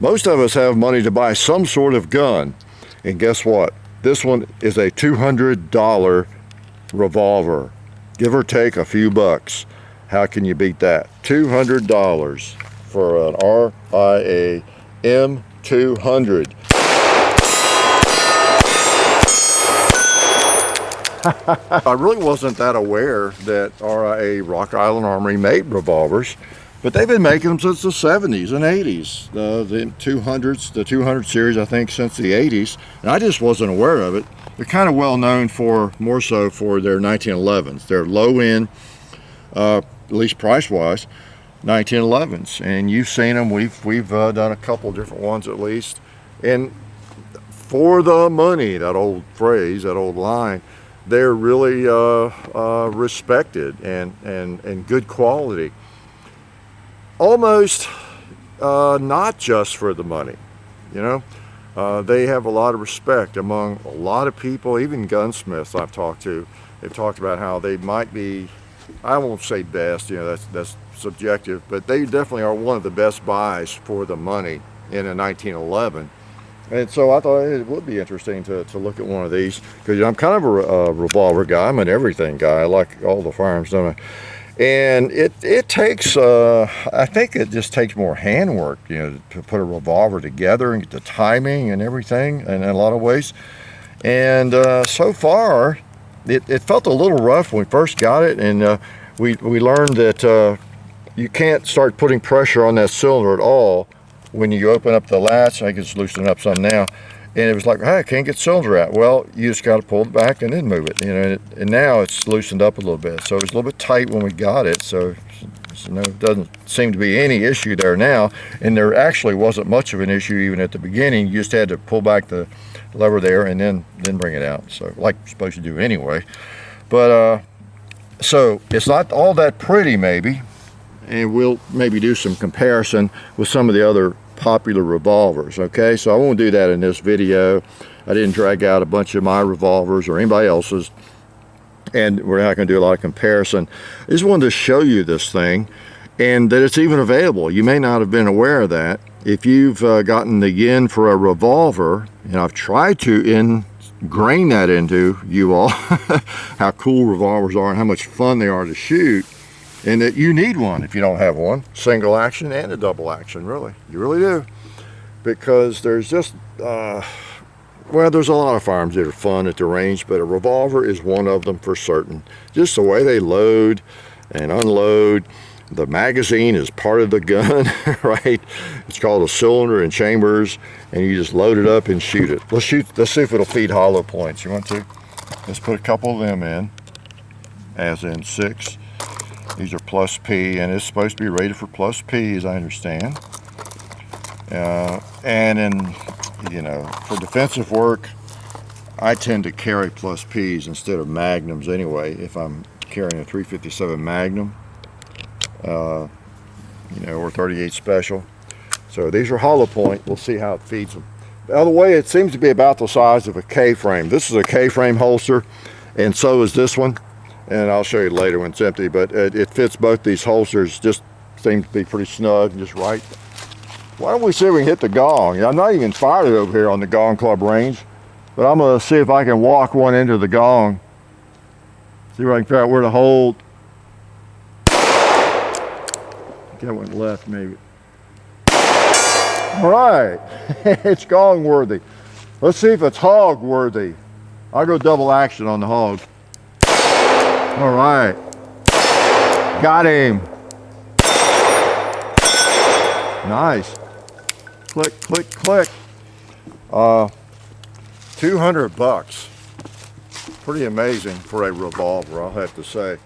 Most of us have money to buy some sort of gun, and guess what? This one is a $200 revolver, give or take a few bucks. How can you beat that? $200 for an RIA M200. I really wasn't that aware that RIA, Rock Island Armory, made revolvers, but they've been making them since the 70s and 80s. The 200s, the 200 series, I think, since the 80s, and I just wasn't aware of it. They're kind of well known for, more so for their 1911s. They're low end, at least price-wise, 1911s, and you've seen them. We've done a couple different ones at least, and for the money, that old phrase, that old line, they're really respected and good quality. Almost not just for the money, you know. They have a lot of respect among a lot of people, even gunsmiths I've talked to. They've talked about how they might be, I won't say best, you know, that's subjective, but they definitely are one of the best buys for the money in a 1911. And so I thought it would be interesting to look at one of these, because I'm kind of a revolver guy. I'm an everything guy. I like all the firearms, don't I? And it takes, I think it just takes more handwork, you know, to put a revolver together and get the timing and everything in a lot of ways. And so far, it felt a little rough when we first got it, and we learned that you can't start putting pressure on that cylinder at all when you open up the latch. I can just loosen it up some now, and it was like, hey, I can't get the cylinder out. Well, you just got to pull it back and then move it, you know. And now it's loosened up a little bit, so it was a little bit tight when we got it. So you know, it doesn't seem to be any issue there now, and there actually wasn't much of an issue even at the beginning. You just had to pull back the lever there and then bring it out, so like you're supposed to do anyway. But so it's not all that pretty, maybe, and we'll maybe do some comparison with some of the other popular revolvers. Okay, so I won't do that in this video. I didn't drag out a bunch of my revolvers or anybody else's, and we're not going to do a lot of comparison. I just wanted to show you this thing, and that it's even available. You may not have been aware of that. If you've gotten the yen for a revolver, and I've tried to ingrain that into you all, how cool revolvers are and how much fun they are to shoot, and that you need one if you don't have one. Single action and a double action, really. You really do. Because there's just, well, there's a lot of firearms that are fun at the range, but a revolver is one of them for certain. Just the way they load and unload. The magazine is part of the gun, right? It's called a cylinder and chambers, and you just load it up and shoot it. Let's see if it'll feed hollow points. You want to? Let's put a couple of them in, as in 6. These are plus P, and it's supposed to be rated for plus P, as I understand. And in, you know, for defensive work, I tend to carry plus Ps instead of magnums anyway, if I'm carrying a 357 Magnum, you know, or 38 Special. So these are hollow point. We'll see how it feeds them. By the way, it seems to be about the size of a K-frame. This is a K-frame holster, and so is this one. And I'll show you later when it's empty, but it fits both these holsters. Just seems to be pretty snug and just right. Why don't we see if we can hit the gong? I'm not even fired it over here on the Gong Club range, but I'm gonna see if I can walk one into the gong. See if I can figure out where to hold. I think I went left, maybe. All right, it's gong worthy. Let's see if it's hog worthy. I'll go double action on the hog. All right, got him. Nice. Click, click, click. 200 bucks. Pretty amazing for a revolver, I'll have to say.